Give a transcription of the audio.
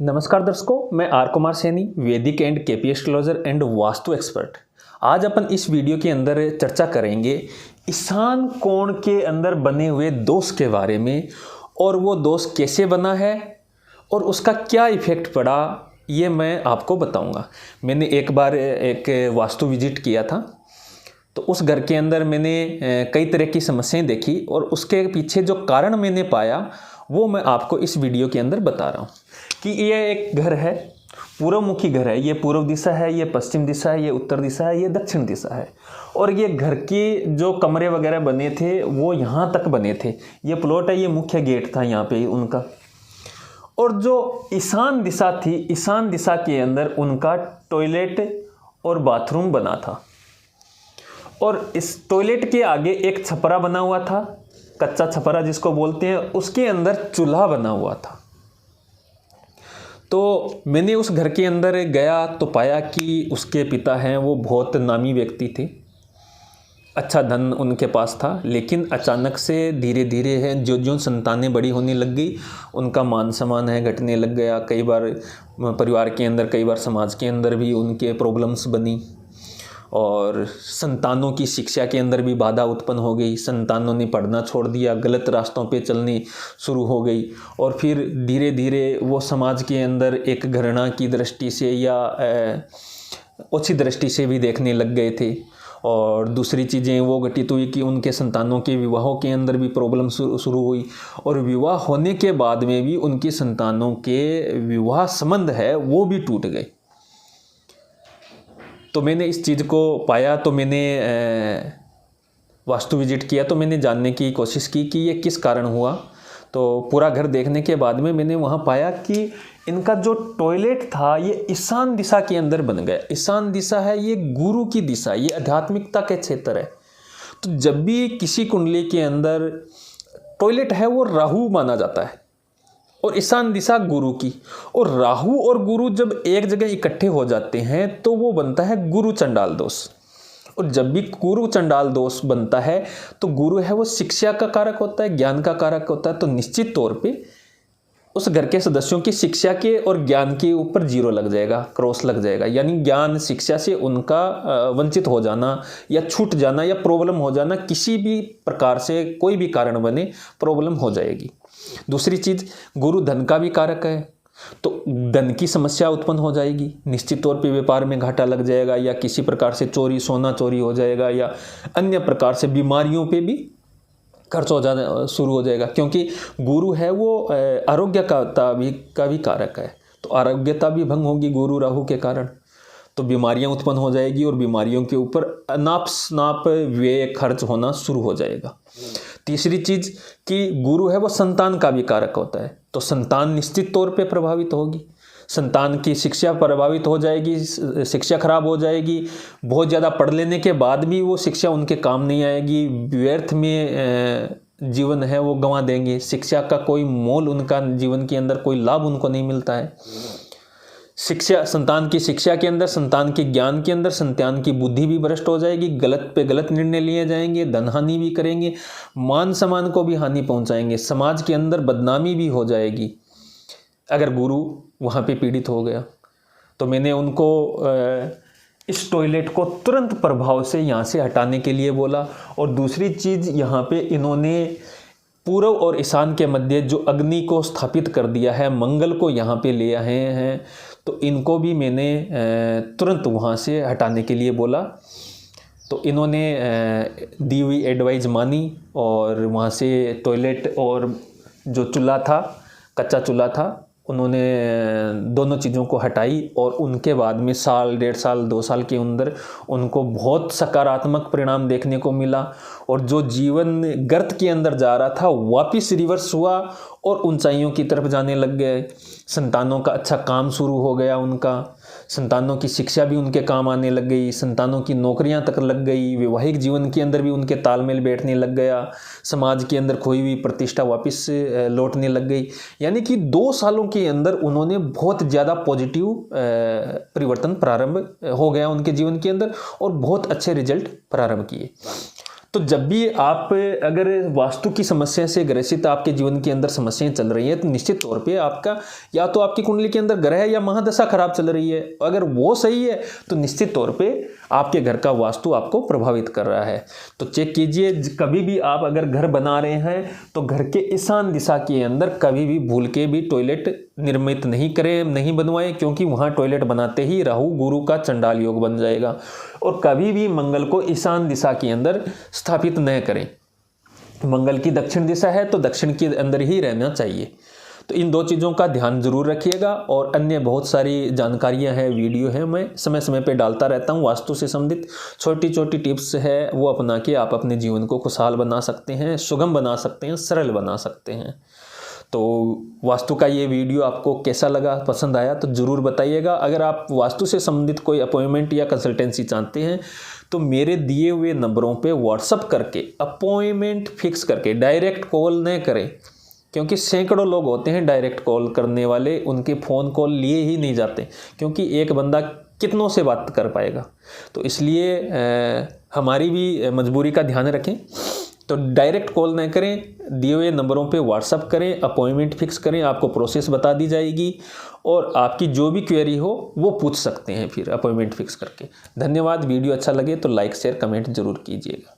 नमस्कार दर्शकों, मैं आर कुमार सैनी, वैदिक and KP astrologer and vastu expert. आज अपन इस वीडियो के अंदर चर्चा करेंगे ईशान कोण के अंदर बने हुए दोष के बारे में, और वो दोष कैसे बना है और उसका क्या इफेक्ट पड़ा, ये मैं आपको बताऊंगा। मैंने एक बार एक वास्तु विजिट किया था, तो उस घर के अंदर मैंने कई तरह की समस्याएं देखी और उसके पीछे जो कारण मैंने पाया वो मैं आपको इस वीडियो के अंदर बता रहा हूँ। कि ये एक घर है, पूर्वमुखी घर है। ये पूर्व दिशा है, ये पश्चिम दिशा है, ये उत्तर दिशा है, ये दक्षिण दिशा है। और ये घर की जो कमरे वगैरह बने थे वो यहाँ तक बने थे। ये प्लॉट है, ये मुख्य गेट था यहाँ पे उनका। और जो ईशान दिशा थी, ईशान दिशा के अंदर उनका टॉयलेट और बाथरूम बना था। और इस टॉयलेट के आगे एक छपरा बना हुआ था, कच्चा छपरा जिसको बोलते हैं, उसके अंदर चूल्हा बना हुआ था। तो मैंने उस घर के अंदर गया तो पाया कि उसके पिता हैं वो बहुत नामी व्यक्ति थे, अच्छा धन उनके पास था। लेकिन अचानक से धीरे धीरे है जो संतानें बड़ी होने लग गई, उनका मान सम्मान है घटने लग गया। कई बार परिवार के अंदर, कई बार समाज के अंदर भी उनके प्रॉब्लम्स बनी, और संतानों की शिक्षा के अंदर भी बाधा उत्पन्न हो गई। संतानों ने पढ़ना छोड़ दिया, गलत रास्तों पे चलनी शुरू हो गई। और फिर धीरे धीरे वो समाज के अंदर एक घृणा की दृष्टि से या ओछी दृष्टि से भी देखने लग गए थे। और दूसरी चीज़ें वो घटित हुई कि उनके संतानों के विवाहों के अंदर भी प्रॉब्लम शुरू हुई। और विवाह होने के बाद में भी उनकी संतानों के विवाह संबंध है वो भी टूट गए। तो मैंने इस चीज़ को पाया, तो मैंने वास्तु विजिट किया, तो मैंने जानने की कोशिश की कि ये किस कारण हुआ। तो पूरा घर देखने के बाद में मैंने वहाँ पाया कि इनका जो टॉयलेट था ये ईशान दिशा के अंदर बन गया। ईशान दिशा है, ये गुरु की दिशा, ये आध्यात्मिकता के क्षेत्र है। तो जब भी किसी कुंडली के अंदर टॉयलेट है वो राहु माना जाता है, और ईशान दिशा गुरु की। और राहु और गुरु जब एक जगह इकट्ठे हो जाते हैं तो वो बनता है गुरु चंडाल दोष। और जब भी गुरु चंडाल दोष बनता है तो गुरु है वो शिक्षा का कारक होता है, ज्ञान का कारक होता है। तो निश्चित तौर पे उस घर के सदस्यों की शिक्षा के और ज्ञान के ऊपर जीरो लग जाएगा, क्रॉस लग जाएगा। यानी ज्ञान शिक्षा से उनका वंचित हो जाना या छूट जाना या प्रॉब्लम हो जाना, किसी भी प्रकार से कोई भी कारण बने प्रॉब्लम हो जाएगी। दूसरी चीज, गुरु धन का भी कारक है, तो धन की समस्या उत्पन्न हो जाएगी। निश्चित तौर पे व्यापार में घाटा लग जाएगा, या किसी प्रकार से चोरी, सोना चोरी हो जाएगा, या अन्य प्रकार से बीमारियों पे भी खर्च हो जाना शुरू हो जाएगा। क्योंकि गुरु है वो आरोग्य का भी कारक है। तो आरोग्यता भी भंग होगी गुरु राहु के कारण, तो बीमारियां उत्पन्न हो जाएगी और बीमारियों के ऊपर अनाप शनाप व्यय खर्च होना शुरू हो जाएगा। तीसरी चीज कि गुरु है वो संतान का भी कारक होता है, तो संतान निश्चित तौर पे प्रभावित होगी। संतान की शिक्षा प्रभावित हो जाएगी, शिक्षा खराब हो जाएगी। बहुत ज़्यादा पढ़ लेने के बाद भी वो शिक्षा उनके काम नहीं आएगी, व्यर्थ में जीवन है वो गंवा देंगे। शिक्षा का कोई मोल उनका जीवन के अंदर, कोई लाभ उनको नहीं मिलता है। शिक्षा, संतान की शिक्षा के अंदर, संतान के ज्ञान के अंदर संतान की बुद्धि भी भ्रष्ट हो जाएगी। गलत पे गलत निर्णय लिए जाएंगे, धन हानि भी करेंगे, मान सम्मान को भी हानि पहुंचाएंगे, समाज के अंदर बदनामी भी हो जाएगी अगर गुरु वहाँ पे पीड़ित हो गया। तो मैंने उनको इस टॉयलेट को तुरंत प्रभाव से यहाँ से हटाने के लिए बोला। और दूसरी चीज़, यहाँ पे इन्होंने पूर्व और ईशान के मध्य जो अग्नि को स्थापित कर दिया है, मंगल को यहाँ पे ले आए हैं, तो इनको भी मैंने तुरंत वहाँ से हटाने के लिए बोला। तो इन्होंने दी हुई एडवाइस मानी और वहाँ से टॉयलेट और जो चूल्हा था, कच्चा चूल्हा था, उन्होंने दोनों चीज़ों को हटाई। और उनके बाद में साल, 1.5 साल, 2 साल के अंदर उनको बहुत सकारात्मक परिणाम देखने को मिला। और जो जीवन गर्त के अंदर जा रहा था वापिस रिवर्स हुआ और ऊंचाइयों की तरफ जाने लग गए। संतानों का अच्छा काम शुरू हो गया उनका, संतानों की शिक्षा भी उनके काम आने लग गई, संतानों की नौकरियां तक लग गई, वैवाहिक जीवन के अंदर भी उनके तालमेल बैठने लग गया, समाज के अंदर खोई हुई प्रतिष्ठा वापस लौटने लग गई। यानी कि 2 सालों के अंदर उन्होंने बहुत ज़्यादा पॉजिटिव परिवर्तन प्रारंभ हो गया उनके जीवन के अंदर और बहुत अच्छे रिजल्ट प्रारंभ किए। तो जब भी आप अगर वास्तु की समस्या से ग्रसित आपके जीवन के अंदर समस्याएं चल रही हैं, तो निश्चित तौर पे आपका या तो आपकी कुंडली के अंदर ग्रह या महादशा खराब चल रही है। अगर वो सही है तो निश्चित तौर पे आपके घर का वास्तु आपको प्रभावित कर रहा है। तो चेक कीजिए, कभी भी आप अगर घर बना रहे हैं तो घर के ईशान दिशा के अंदर कभी भी भूल के भी टॉयलेट निर्मित नहीं करें, नहीं बनवाएं, क्योंकि वहाँ टॉयलेट बनाते ही राहु गुरु का चंडाल योग बन जाएगा। और कभी भी मंगल को ईशान दिशा के अंदर स्थापित न करें। मंगल की दक्षिण दिशा है तो दक्षिण के अंदर ही रहना चाहिए। तो इन 2 चीज़ों का ध्यान जरूर रखिएगा। और अन्य बहुत सारी जानकारियां हैं, वीडियो है, मैं समय समय पे डालता रहता हूं। वास्तु से संबंधित छोटी छोटी टिप्स है, वो अपना के आप अपने जीवन को खुशहाल बना सकते हैं, सुगम बना सकते हैं, सरल बना सकते हैं। तो वास्तु का ये वीडियो आपको कैसा लगा, पसंद आया तो ज़रूर बताइएगा। अगर आप वास्तु से संबंधित कोई अपॉइंटमेंट या कंसल्टेंसी चाहते हैं तो मेरे दिए हुए नंबरों पे व्हाट्सअप करके अपॉइंटमेंट फिक्स करके, डायरेक्ट कॉल न करें, क्योंकि सैकड़ों लोग होते हैं डायरेक्ट कॉल करने वाले, उनके फ़ोन कॉल लिए ही नहीं जाते, क्योंकि एक बंदा कितनों से बात कर पाएगा। तो इसलिए हमारी भी मजबूरी का ध्यान रखें। तो डायरेक्ट कॉल न करें, दिए हुए नंबरों पे व्हाट्सअप करें, अपॉइंटमेंट फिक्स करें, आपको प्रोसेस बता दी जाएगी और आपकी जो भी क्वेरी हो वो पूछ सकते हैं फिर अपॉइंटमेंट फिक्स करके। धन्यवाद। वीडियो अच्छा लगे तो लाइक शेयर कमेंट जरूर कीजिएगा।